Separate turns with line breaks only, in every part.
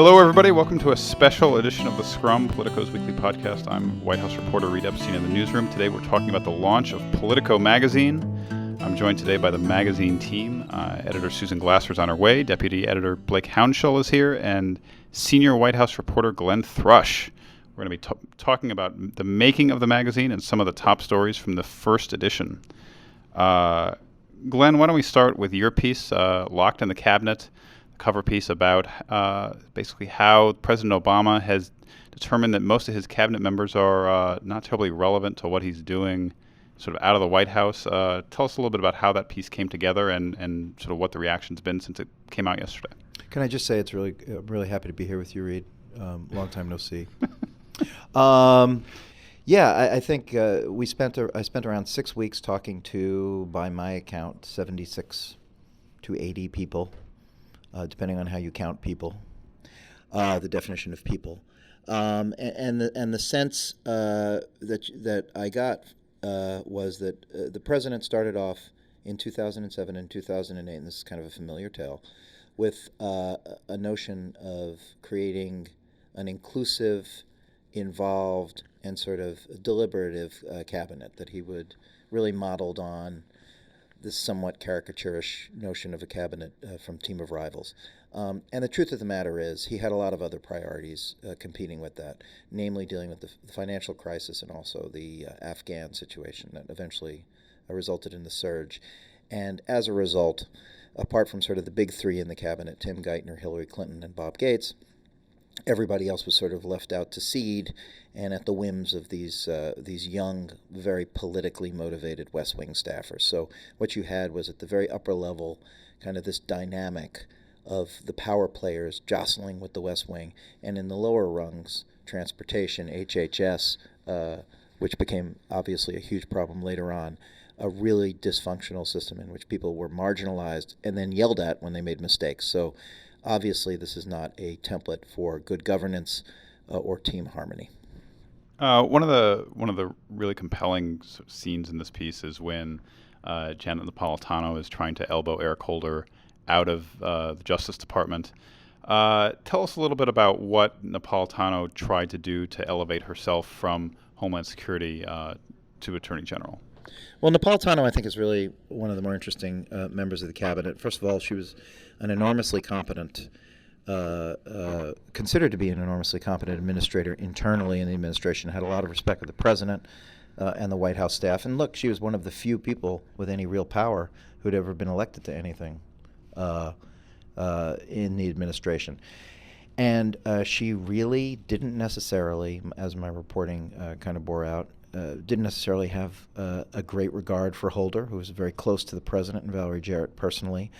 Hello, everybody. Welcome to a special edition of the Scrum, Politico's weekly podcast. I'm White House reporter Reid Epstein in the newsroom. Today we're talking about the launch of Politico Magazine. I'm joined today by the magazine team. Editor Susan Glasser is on her way. Deputy editor Blake Hounshell is here. And senior White House reporter Glenn Thrush. We're going to be talking about the making of the magazine and some of the top stories from the first edition. Glenn, why don't we start with your piece, Locked in the Cabinet, cover piece about basically how President Obama has determined that most of his cabinet members are not terribly relevant to what he's doing sort of out of the White House. Tell us a little bit about how that piece came together and sort of what the reaction's been since it came out yesterday.
Can I just say I'm really happy to be here with you, Reid. Long time no see. I think I spent around 6 weeks talking to, by my account, 76 to 80 people. Depending on how you count people, the definition of people, and the sense that I got was that the president started off in 2007 and 2008, and this is kind of a familiar tale, with a notion of creating an inclusive, involved, and sort of deliberative cabinet that he would really modeled on this somewhat caricaturish notion of a cabinet from Team of Rivals. And the truth of the matter is he had a lot of other priorities competing with that, namely dealing with the financial crisis and also the Afghan situation that eventually resulted in the surge. And as a result, apart from sort of the big three in the cabinet, Tim Geithner, Hillary Clinton, and Bob Gates, everybody else was sort of left out to seed and at the whims of these young, very politically motivated West Wing staffers. So what you had was at the very upper level kind of this dynamic of the power players jostling with the West Wing, and in the lower rungs, transportation, HHS, which became obviously a huge problem later on, a really dysfunctional system in which people were marginalized and then yelled at when they made mistakes. So obviously, this is not a template for good governance or team harmony.
One of the really compelling sort of scenes in this piece is when Janet Napolitano is trying to elbow Eric Holder out of the Justice Department. Tell us a little bit about what Napolitano tried to do to elevate herself from Homeland Security to Attorney General.
Well, Napolitano, I think, is really one of the more interesting members of the cabinet. First of all, she was an enormously competent, considered to be an enormously competent administrator internally in the administration, had a lot of respect for the president and the White House staff. And look, she was one of the few people with any real power who'd ever been elected to anything in the administration. And she really didn't necessarily, as my reporting kind of bore out, didn't necessarily have a great regard for Holder, who was very close to the president and Valerie Jarrett personally,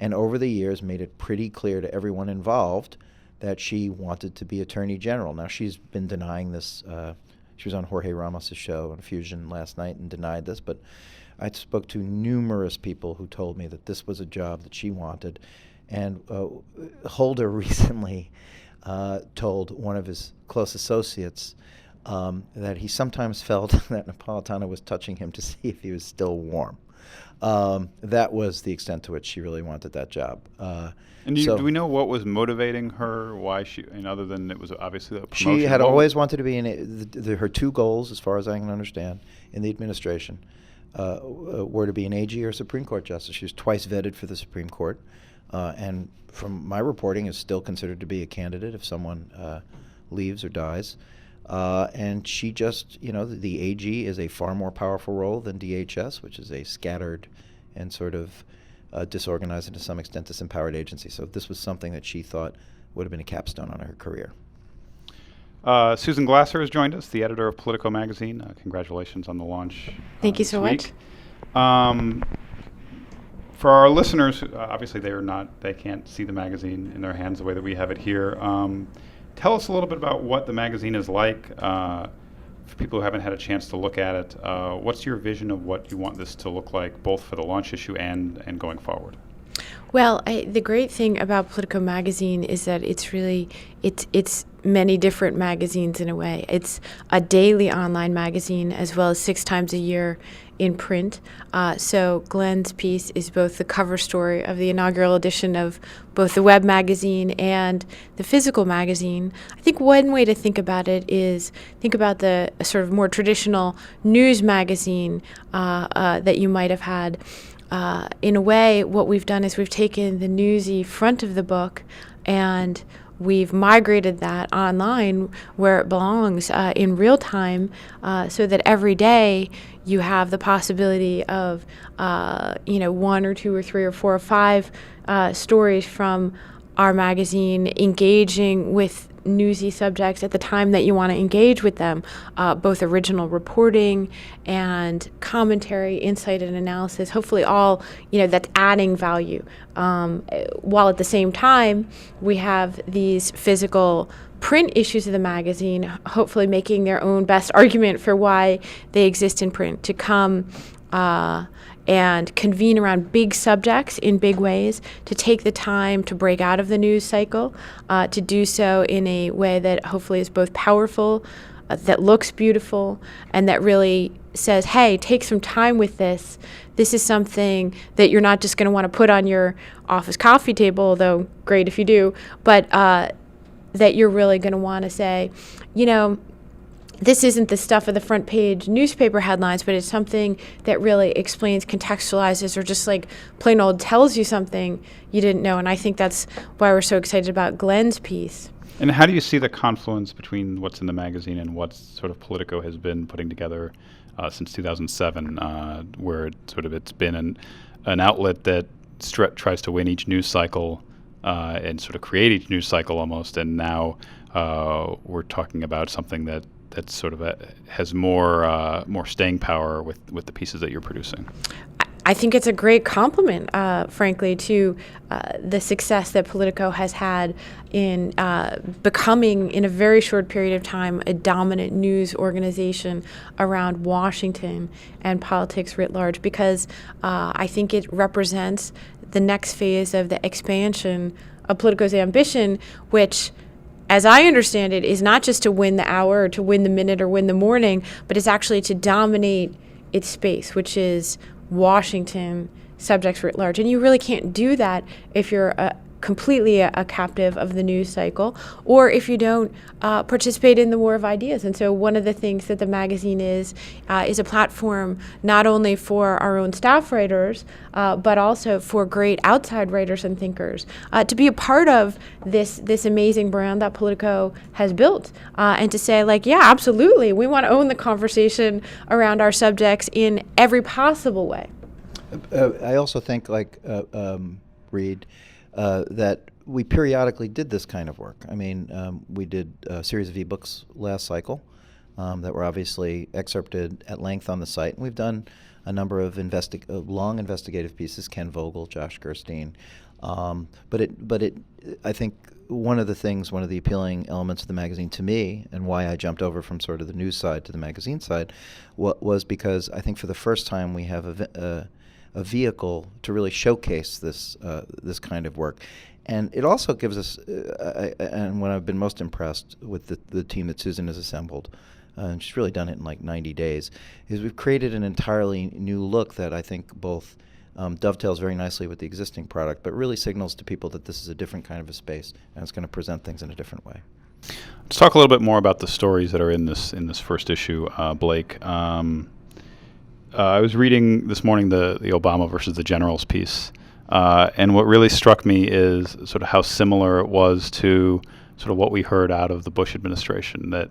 and over the years made it pretty clear to everyone involved that she wanted to be Attorney General. Now, she's been denying this. She was on Jorge Ramos' show on Fusion last night and denied this, but I spoke to numerous people who told me that this was a job that she wanted. And Holder recently told one of his close associates that he sometimes felt that Napolitano was touching him to see if he was still warm. That was the extent to which she really wanted that job.
And do we know what was motivating her? Why she, other than it was obviously a promotion?
She had always wanted to be in her two goals, as far as I can understand, in the administration were to be an AG or Supreme Court justice. She was twice vetted for the Supreme Court, and from my reporting is still considered to be a candidate if someone leaves or dies. And she just, the AG is a far more powerful role than DHS, which is a scattered and sort of disorganized and to some extent disempowered agency. So this was something that she thought would have been a capstone on her career.
Susan Glasser has joined us, the editor of Politico Magazine. Congratulations on the launch.
Thank you so much.
For our listeners, obviously they can't see the magazine in their hands the way that we have it here. Tell us a little bit about what the magazine is like for people who haven't had a chance to look at it. What's your vision of what you want this to look like, both for the launch issue and going forward?
Well, the great thing about Politico Magazine is that it's many different magazines in a way. It's a daily online magazine as well as 6 times a year in print. So Glenn's piece is both the cover story of the inaugural edition of both the web magazine and the physical magazine. I think one way to think about it is think about the sort of more traditional news magazine that you might have had. In a way, what we've done is we've taken the newsy front of the book and we've migrated that online where it belongs in real time, so that every day you have the possibility of 1 or 2 or 3 or 4 or 5 stories from our magazine engaging with newsy subjects at the time that you want to engage with them, both original reporting and commentary, insight and analysis, hopefully all, that's adding value. While at the same time, we have these physical print issues of the magazine, hopefully making their own best argument for why they exist in print, to come and convene around big subjects in big ways, to take the time to break out of the news cycle, to do so in a way that hopefully is both powerful, that looks beautiful, and that really says, hey, take some time with this. This is something that you're not just going to want to put on your office coffee table, although great if you do, but that you're really going to want to say, this isn't the stuff of the front page newspaper headlines, but it's something that really explains, contextualizes, or just like plain old tells you something you didn't know. And I think that's why we're so excited about Glenn's piece.
And how do you see the confluence between what's in the magazine and what sort of Politico has been putting together since 2007, where it's been an outlet that tries to win each news cycle and sort of create each news cycle almost, and now we're talking about something that sort of has more staying power with the pieces that you're producing?
I think it's a great compliment, frankly, to the success that Politico has had in becoming, in a very short period of time, a dominant news organization around Washington and politics writ large, because I think it represents the next phase of the expansion of Politico's ambition, which, as I understand it, is not just to win the hour or to win the minute or win the morning, but it's actually to dominate its space, which is Washington subjects writ large. And you really can't do that if you're completely a captive of the news cycle, or if you don't participate in the war of ideas. And so one of the things that the magazine is a platform not only for our own staff writers, but also for great outside writers and thinkers to be a part of this amazing brand that Politico has built, and to say, like, yeah, absolutely, we want to own the conversation around our subjects in every possible way.
I also think, Reid, that we periodically did this kind of work. I mean, we did a series of ebooks last cycle that were obviously excerpted at length on the site. And we've done a number of long investigative pieces, Ken Vogel, Josh Gerstein. I think one of the appealing elements of the magazine to me, and why I jumped over from sort of the news side to the magazine side, was because I think for the first time we have a vehicle to really showcase this kind of work. And it also gives us, and when I've been most impressed with the team that Susan has assembled, and she's really done it in like 90 days, is we've created an entirely new look that I think both dovetails very nicely with the existing product, but really signals to people that this is a different kind of a space, and it's going to present things in a different way.
Let's talk a little bit more about the stories that are in this first issue, Blake. I was reading this morning the Obama versus the Generals piece, and what really struck me is sort of how similar it was to sort of what we heard out of the Bush administration, that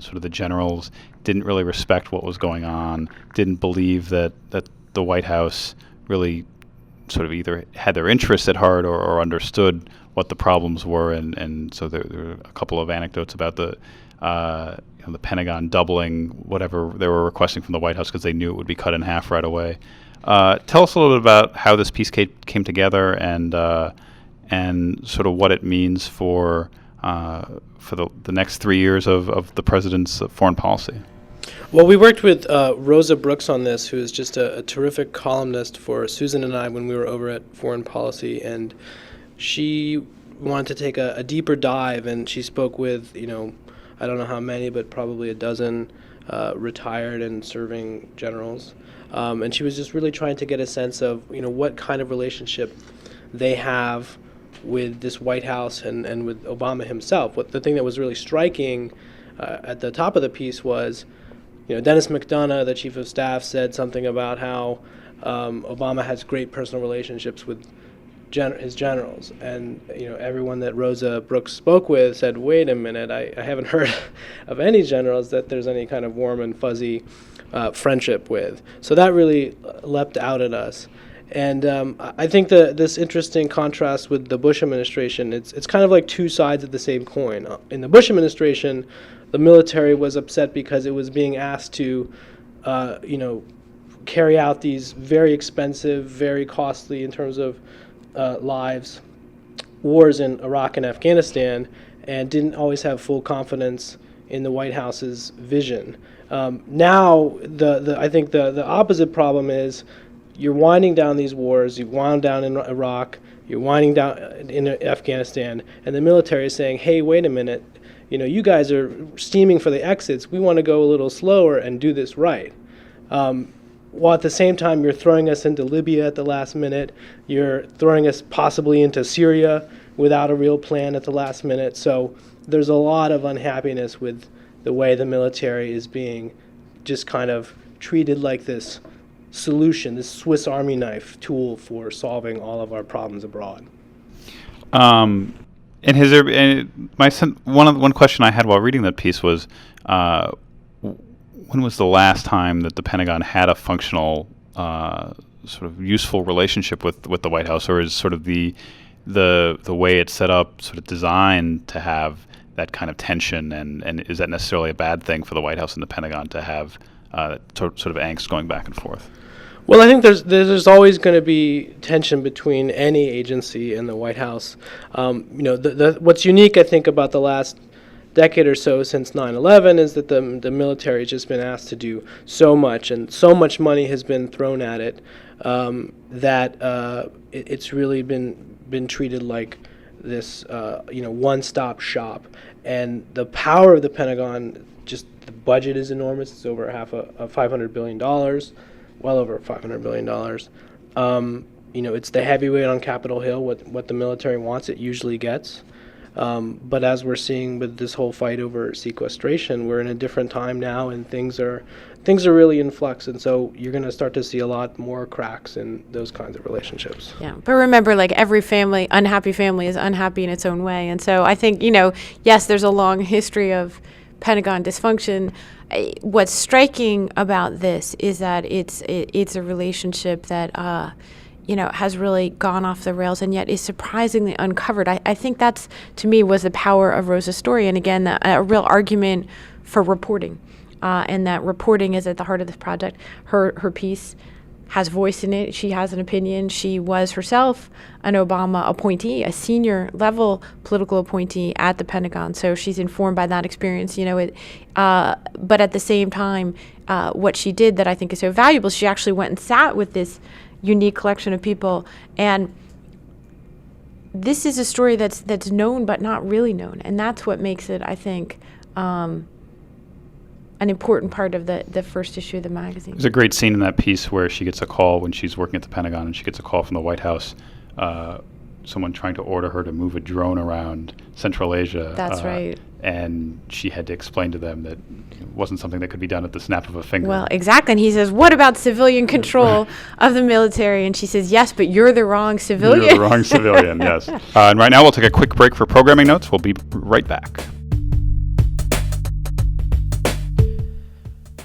sort of the generals didn't really respect what was going on, didn't believe that the White House really sort of either had their interests at heart or understood what the problems were, and so there were a couple of anecdotes about the Pentagon doubling whatever they were requesting from the White House because they knew it would be cut in half right away. Tell us a little bit about how this piece came together and sort of what it means for the next 3 years of the president's foreign policy.
Well, we worked with Rosa Brooks on this, who is just a terrific columnist for Susan and I when we were over at Foreign Policy, and she wanted to take a deeper dive, and she spoke with, I don't know how many, but probably a dozen retired and serving generals. And she was just really trying to get a sense of, what kind of relationship they have with this White House and with Obama himself. The thing that was really striking at the top of the piece was, Dennis McDonough, the chief of staff, said something about how Obama has great personal relationships with his generals. And, everyone that Rosa Brooks spoke with said, wait a minute, I haven't heard of any generals that there's any kind of warm and fuzzy friendship with. So that really leapt out at us. And I think this interesting contrast with the Bush administration, it's kind of like two sides of the same coin. In the Bush administration, the military was upset because it was being asked to, carry out these very expensive, very costly in terms of lives, wars in Iraq and Afghanistan, and didn't always have full confidence in the White House's vision. Now, I think the opposite problem is you're winding down these wars. You wound down in Iraq. You're winding down in Afghanistan, and the military is saying, "Hey, wait a minute. You guys are steaming for the exits. We want to go a little slower and do this right." While at the same time, you're throwing us into Libya at the last minute. You're throwing us possibly into Syria without a real plan at the last minute. So there's a lot of unhappiness with the way the military is being just kind of treated like this solution, this Swiss Army knife tool for solving all of our problems abroad.
And has there been, one question I had while reading that piece was, when was the last time that the Pentagon had a functional, sort of useful relationship with the White House, or is sort of the way it's set up sort of designed to have that kind of tension, and is that necessarily a bad thing for the White House and the Pentagon to have sort of angst going back and forth?
Well, I think there's always going to be tension between any agency and the White House. What's unique, I think, about the last decade or so since 9/11 is that the military has just been asked to do so much, and so much money has been thrown at it that it's really been treated like this one-stop shop. And the power of the Pentagon, just the budget is enormous. It's over $500 billion. Well over $500 billion. It's the heavyweight on Capitol Hill. What the military wants, it usually gets. But as we're seeing with this whole fight over sequestration, we're in a different time now, and things are really in flux. And so you're going to start to see a lot more cracks in those kinds of relationships.
Yeah, but remember, like every unhappy family is unhappy in its own way. And so I think, yes, there's a long history of Pentagon dysfunction. What's striking about this is that it's a relationship that has really gone off the rails and yet is surprisingly uncovered. I think that's, to me, was the power of Rosa's story. And again, a real argument for reporting, and that reporting is at the heart of this project. Her piece has voice in it. She has an opinion. She was herself an Obama appointee, a senior level political appointee at the Pentagon. So she's informed by that experience, but at the same time, what she did that I think is so valuable, she actually went and sat with this unique collection of people. And this is a story that's known but not really known. And that's what makes it, I think, an important part of the first issue of the magazine.
There's a great scene in that piece where she gets a call when she's working at the Pentagon, and she gets a call from the White House, someone trying to order her to move a drone around Central Asia.
That's right.
And she had to explain to them that it wasn't something that could be done at the snap of a finger.
Well, exactly. And he says, what about civilian control of the military? And she says, yes, but you're the wrong civilian.
You're the wrong civilian, yes. And right now we'll take a quick break for programming notes. We'll be right back.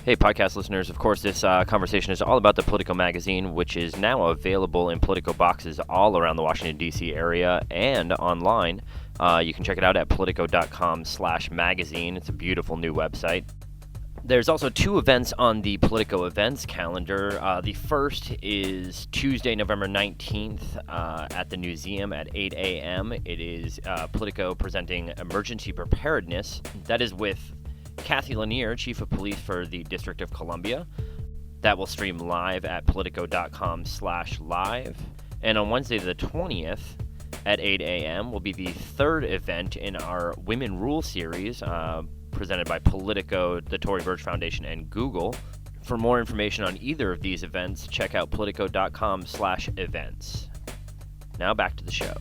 Hey, podcast listeners. Of course, this conversation is all about the Politico Magazine, which is now available in Politico boxes all around the Washington, D.C. area and online. You can check it out at politico.com/magazine. It's a beautiful new website. There's also two events on the Politico events calendar. The first is Tuesday, November 19th at the Newseum at 8 a.m. It is Politico presenting Emergency Preparedness. That is with Kathy Lanier, Chief of Police for the District of Columbia. That will stream live at politico.com/live. And on Wednesday the 20th at 8 a.m. will be the third event in our Women Rule series, presented by Politico, the Tory Burch Foundation, and Google. For more information on either of these events, check out politico.com/events. Now back to the show.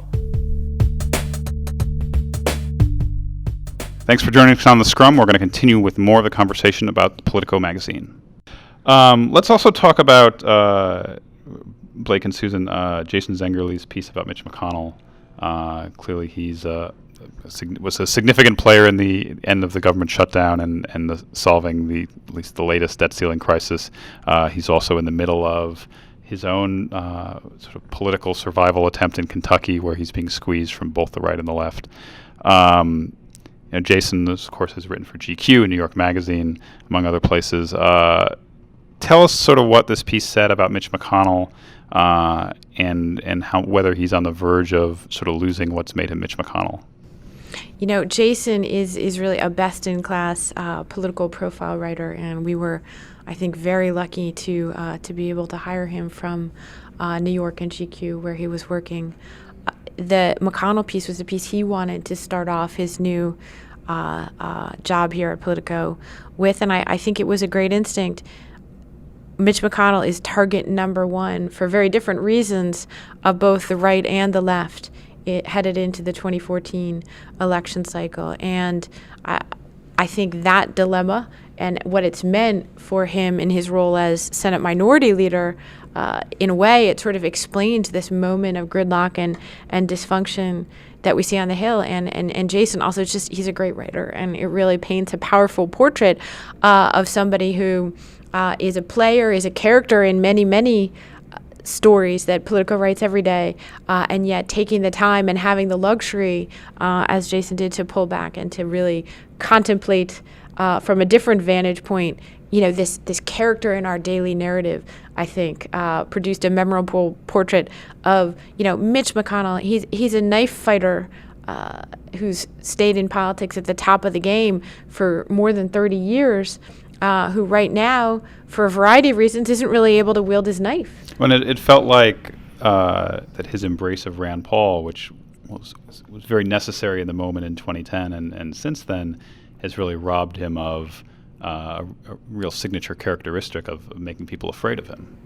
Thanks for joining us on the Scrum. We're going to continue with more of the conversation about Politico Magazine. Let's also talk about Blake and Susan, Jason Zengerle's piece about Mitch McConnell. Clearly, he's was a significant player in the end of the government shutdown and solving at least the latest debt ceiling crisis. He's also in the middle of his own sort of political survival attempt in Kentucky, where he's being squeezed from both the right and the left. Jason, of course, has written for GQ and New York Magazine, among other places. Tell us sort of what this piece said about Mitch McConnell and how whether he's on the verge of sort of losing what's made him Mitch McConnell.
Jason is really a best-in-class political profile writer, and we were, I think, very lucky to be able to hire him from New York and GQ, where he was working. The McConnell piece was a piece he wanted to start off his new job here at Politico with, and I think it was a great instinct. Mitch McConnell is target number one for very different reasons of both the right and the left headed into the 2014 election cycle. And I think that dilemma and what it's meant for him in his role as Senate Minority Leader, in a way, it sort of explains this moment of gridlock and dysfunction that we see on the Hill. And Jason also, he's a great writer, and it really paints a powerful portrait of somebody who is a player, is a character in many, many stories that Politico writes every day, and yet taking the time and having the luxury, as Jason did, to pull back and to really contemplate from a different vantage point, this character in our daily narrative, I think, produced a memorable portrait of, Mitch McConnell. He's a knife fighter who's stayed in politics at the top of the game for more than 30 years, who right now, for a variety of reasons, isn't really able to wield his knife.
When it felt like that his embrace of Rand Paul, which was very necessary in the moment in 2010, and since then has really robbed him of a real signature characteristic of making people afraid of him.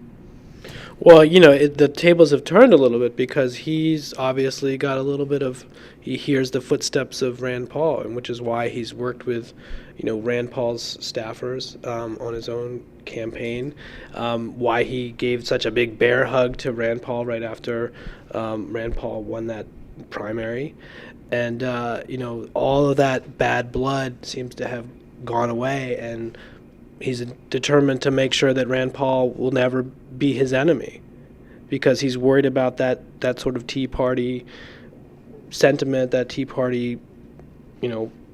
Well, the tables have turned a little bit because he's obviously got a little bit of, he hears the footsteps of Rand Paul, and which is why he's worked with, Rand Paul's staffers on his own campaign, why he gave such a big bear hug to Rand Paul right after Rand Paul won that primary. And, all of that bad blood seems to have gone away, and he's determined to make sure that Rand Paul will never be his enemy, because he's worried about that sort of Tea Party sentiment, that Tea Party,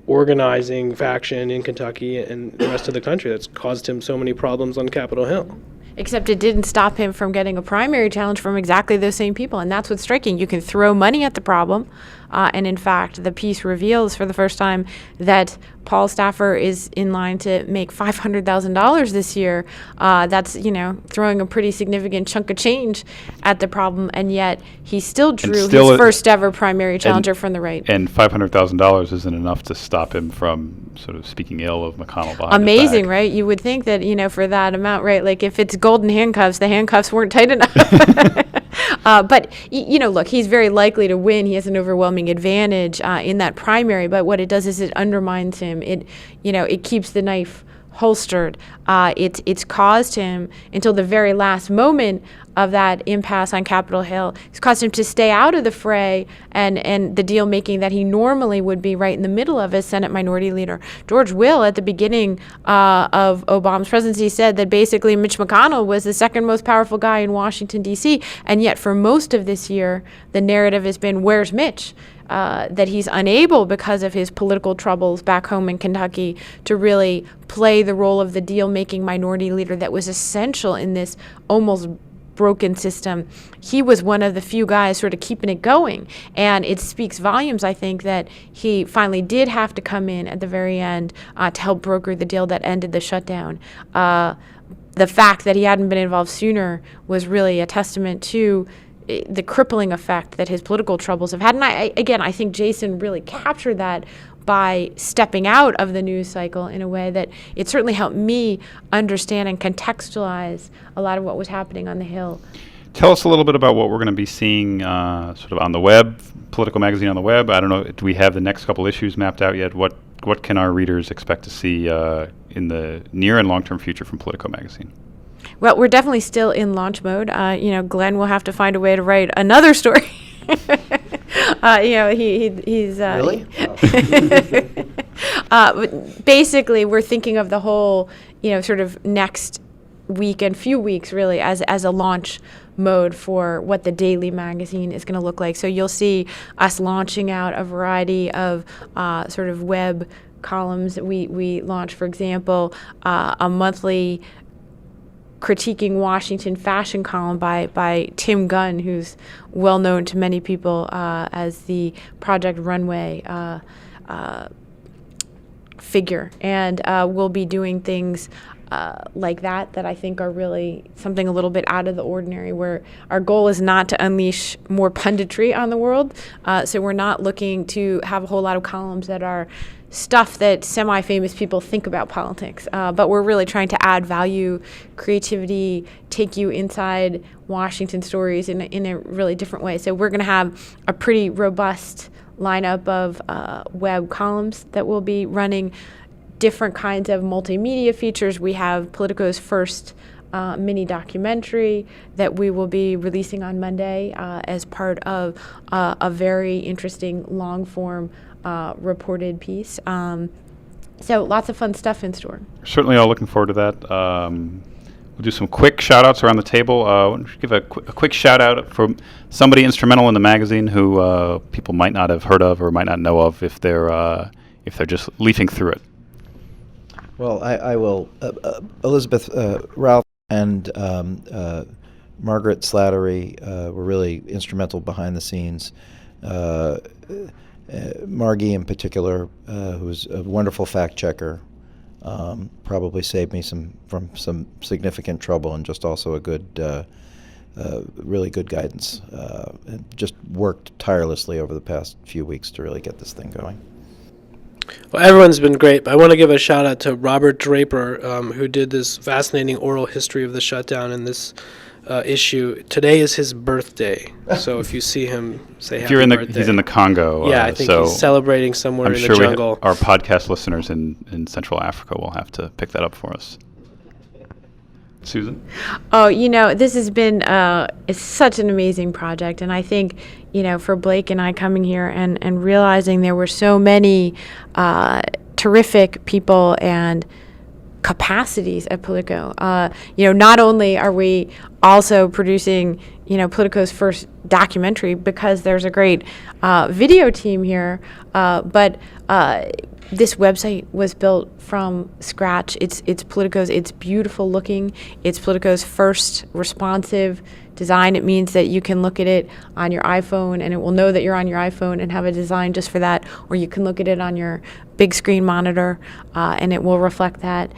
organizing faction in Kentucky and the rest of the country that's caused him so many problems on Capitol Hill.
Except it didn't stop him from getting a primary challenge from exactly those same people, and that's what's striking. You can throw money at the problem, and in fact, the piece reveals for the first time that Paul staffer is in line to make $500,000 this year. That's, throwing a pretty significant chunk of change at the problem, and yet he still drew his first ever primary challenger from the right.
And $500,000 isn't enough to stop him from sort of speaking ill of McConnell behind
Amazing,
his back.
right? You would think that, for that amount, right? Like if it's golden handcuffs, the handcuffs weren't tight enough. But, look, he's very likely to win. He has an overwhelming advantage in that primary. But what it does is it undermines him. It keeps the knife holstered. It's caused him, until the very last moment of that impasse on Capitol Hill, it's caused him to stay out of the fray and the deal making that he normally would be right in the middle of as Senate Minority Leader. George Will, at the beginning of Obama's presidency, said that basically Mitch McConnell was the second most powerful guy in Washington, D.C., and yet for most of this year, the narrative has been, where's Mitch? That he's unable, because of his political troubles back home in Kentucky, to really play the role of the deal-making minority leader that was essential in this almost broken system, he was one of the few guys sort of keeping it going. And it speaks volumes, I think, that he finally did have to come in at the very end to help broker the deal that ended the shutdown. The fact that he hadn't been involved sooner was really a testament to the crippling effect that his political troubles have had. And I think Jason really captured that by stepping out of the news cycle in a way that it certainly helped me understand and contextualize a lot of what was happening on the Hill.
Tell us a little bit about what we're going to be seeing sort of on the web, Politico Magazine on the web. I don't know, do we have the next couple issues mapped out yet? What can our readers expect to see in the near and long-term future from Politico Magazine?
Well, we're definitely still in launch mode. Glenn will have to find a way to write another story. He's
Really?
But basically, we're thinking of the whole, sort of next week and few weeks really as a launch mode for what the daily magazine is going to look like. So you'll see us launching out a variety of sort of web columns. We launched, for example, a monthly critiquing Washington fashion column by Tim Gunn, who's well known to many people as the Project Runway figure. And we'll be doing things like that I think are really something a little bit out of the ordinary, where our goal is not to unleash more punditry on the world. So we're not looking to have a whole lot of columns that are stuff that semi-famous people think about politics. But we're really trying to add value, creativity, take you inside Washington stories in a really different way. So we're going to have a pretty robust lineup of web columns that will be running, different kinds of multimedia features. We have Politico's first mini documentary that we will be releasing on Monday as part of a very interesting long-form reported piece. So lots of fun stuff in store.
We're certainly all looking forward to that. We'll do some quick shout-outs around the table. Why don't you give a quick shout-out for somebody instrumental in the magazine who people might not have heard of or might not know of if they're just leafing through it.
Well, I will. Elizabeth Ralph and Margaret Slattery were really instrumental behind the scenes. Margie in particular, who's a wonderful fact checker, probably saved me from some significant trouble, and just also a good, really good guidance. And just worked tirelessly over the past few weeks to really get this thing going.
Well, everyone's been great, but I want to give a shout out to Robert Draper, who did this fascinating oral history of the shutdown in this issue. Today is his birthday, so if you see him, say happy birthday.
He's in the Congo.
Yeah, I think he's celebrating somewhere in the jungle.
Our podcast listeners in Central Africa will have to pick that up for us. Susan?
Oh, this has been it's such an amazing project, and I think, for Blake and I coming here and realizing there were so many terrific people and capacities at Politico. Not only are we also producing, Politico's first documentary because there's a great video team here, but this website was built from scratch. It's Politico's. It's beautiful looking. It's Politico's first responsive design. It means that you can look at it on your iPhone and it will know that you're on your iPhone and have a design just for that, or you can look at it on your big screen monitor and it will reflect that.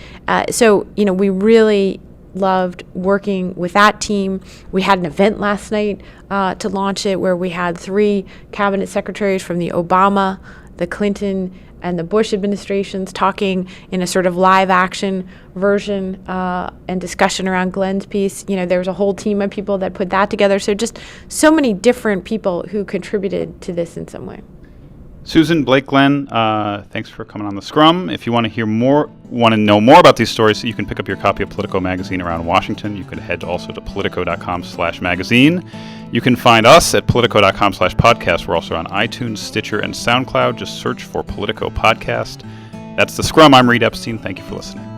So we really loved working with that team. We had an event last night to launch it where we had 3 cabinet secretaries from the Obama, the Clinton, and the Bush administrations talking in a sort of live action version and discussion around Glenn's piece. There was a whole team of people that put that together. So just so many different people who contributed to this in some way.
Susan, Blake, Glenn, thanks for coming on the Scrum. If you want to know more about these stories, you can pick up your copy of Politico Magazine around Washington. You can head also to politico.com/magazine. You can find us at politico.com/podcast. We're also on iTunes, Stitcher, and SoundCloud. Just search for Politico Podcast. That's the Scrum. I'm Reid Epstein. Thank you for listening.